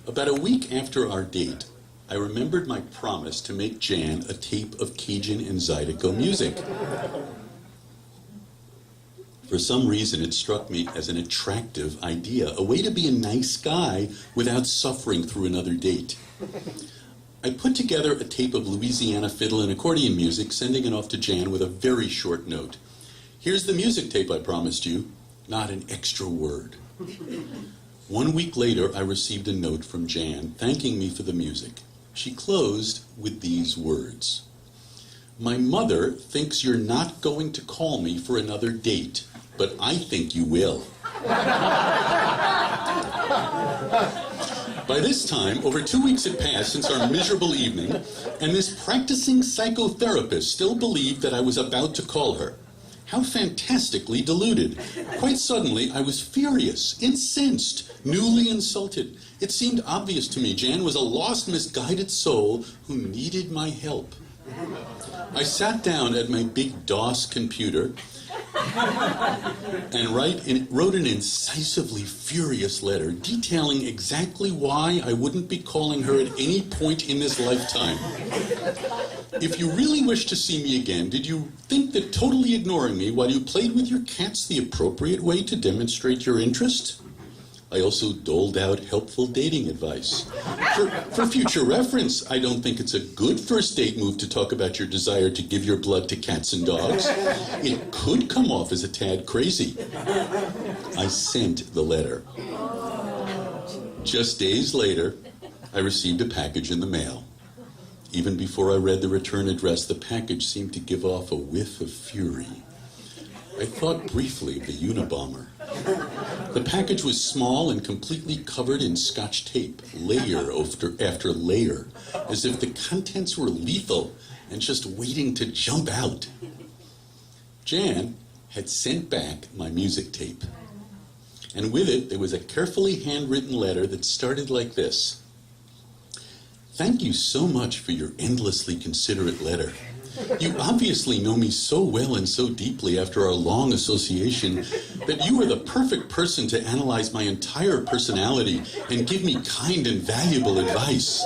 About a week after our date, I remembered my promise to make Jan a tape of Cajun and Zydeco music. For some reason, it struck me as an attractive idea, a way to be a nice guy without suffering through another date. I put together a tape of Louisiana fiddle and accordion music, sending it off to Jan with a very short note. Here's the music tape I promised you, not an extra word. 1 week later, I received a note from Jan thanking me for the music. She closed with these words. My mother thinks you're not going to call me for another date, but I think you will. By this time, over 2 weeks had passed since our miserable evening, and this practicing psychotherapist still believed that I was about to call her. How fantastically deluded. Quite suddenly, I was furious, incensed, newly insulted. It seemed obvious to me Jan was a lost, misguided soul who needed my help. I sat down at my big DOS computer and wrote an incisively furious letter detailing exactly why I wouldn't be calling her at any point in this lifetime. If you really wish to see me again, did you think that totally ignoring me while you played with your cats the appropriate way to demonstrate your interest? I also doled out helpful dating advice. For future reference, I don't think it's a good first date move to talk about your desire to give your blood to cats and dogs. It could come off as a tad crazy. I sent the letter. Just days later, I received a package in the mail. Even before I read the return address, the package seemed to give off a whiff of fury. I thought briefly of the Unabomber. The package was small and completely covered in Scotch tape, layer after layer, as if the contents were lethal and just waiting to jump out. Jan had sent back my music tape, and with it there was a carefully handwritten letter that started like this. Thank you so much for your endlessly considerate letter. You obviously know me so well and so deeply after our long association that you are the perfect person to analyze my entire personality and give me kind and valuable advice.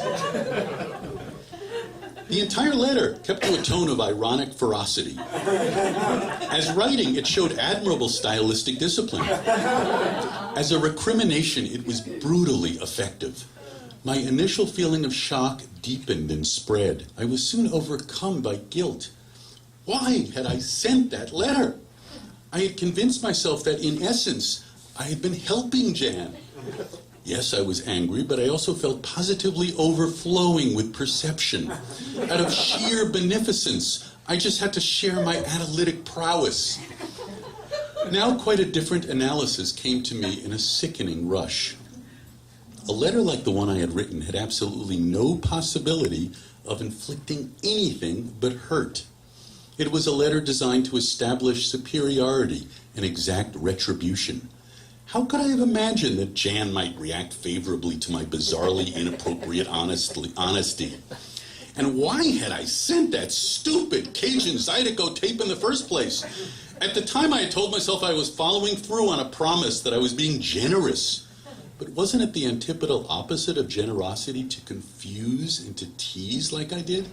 The entire letter kept to a tone of ironic ferocity. As writing, it showed admirable stylistic discipline. As a recrimination, it was brutally effective. My initial feeling of shock deepened and spread. I was soon overcome by guilt. Why had I sent that letter? I had convinced myself that, in essence, I had been helping Jan. Yes, I was angry, but I also felt positively overflowing with perception. Out of sheer beneficence, I just had to share my analytic prowess. Now quite a different analysis came to me in a sickening rush. A letter like the one I had written had absolutely no possibility of inflicting anything but hurt. It was a letter designed to establish superiority and exact retribution. How could I have imagined that Jan might react favorably to my bizarrely inappropriate honesty? And why had I sent that stupid Cajun Zydeco tape in the first place? At the time, I had told myself I was following through on a promise, that I was being generous. But wasn't it the antipodal opposite of generosity to confuse and to tease like I did?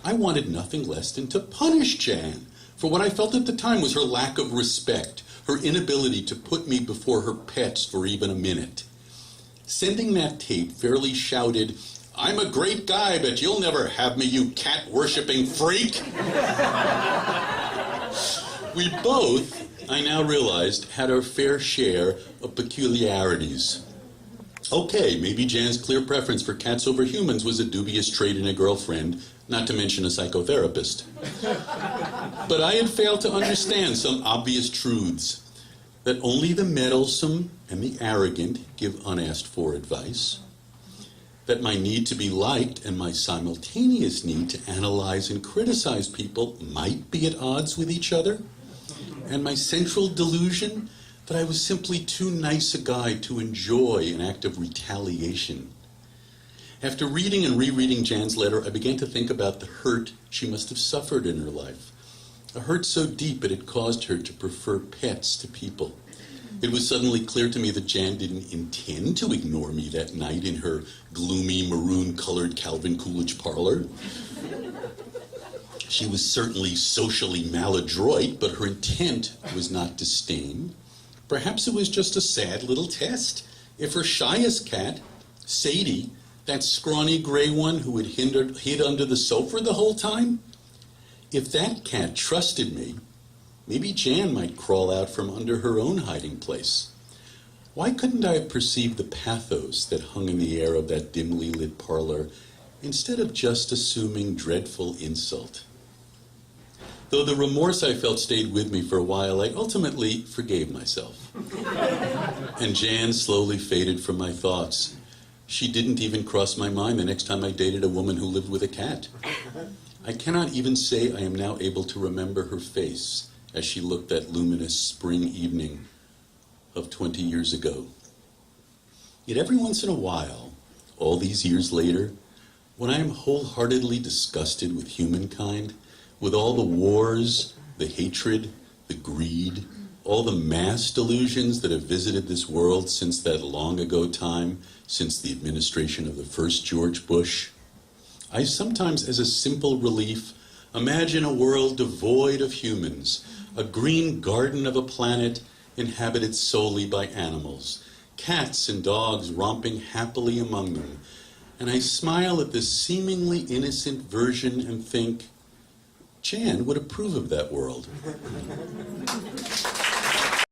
I wanted nothing less than to punish Jan for what I felt at the time was her lack of respect, her inability to put me before her pets for even a minute. Sending that tape fairly shouted, I'm a great guy, but you'll never have me, you cat-worshipping freak. We both, I now realized, had our fair share of peculiarities. Okay, maybe Jan's clear preference for cats over humans was a dubious trait in a girlfriend, not to mention a psychotherapist. But I had failed to understand some obvious truths, that only the meddlesome and the arrogant give unasked for advice, that my need to be liked and my simultaneous need to analyze and criticize people might be at odds with each other, and my central delusion that I was simply too nice a guy to enjoy an act of retaliation. After reading and rereading Jan's letter, I began to think about the hurt she must have suffered in her life. A hurt so deep it had caused her to prefer pets to people. It was suddenly clear to me that Jan didn't intend to ignore me that night in her gloomy, maroon-colored Calvin Coolidge parlor. She was certainly socially maladroit, but her intent was not disdain. Perhaps it was just a sad little test. If her shyest cat, Sadie, that scrawny gray one who had hid under the sofa the whole time, if that cat trusted me, maybe Jan might crawl out from under her own hiding place. Why couldn't I have perceived the pathos that hung in the air of that dimly lit parlor instead of just assuming dreadful insult? Though the remorse I felt stayed with me for a while, I ultimately forgave myself. And Jan slowly faded from my thoughts. She didn't even cross my mind the next time I dated a woman who lived with a cat. I cannot even say I am now able to remember her face as she looked that luminous spring evening of 20 years ago. Yet every once in a while, all these years later, when I am wholeheartedly disgusted with humankind, with all the wars, the hatred, the greed, all the mass delusions that have visited this world since that long ago time, since the administration of the first George Bush, I sometimes, as a simple relief, imagine a world devoid of humans, a green garden of a planet inhabited solely by animals, cats and dogs romping happily among them. And I smile at this seemingly innocent version and think, Jan would approve of that world.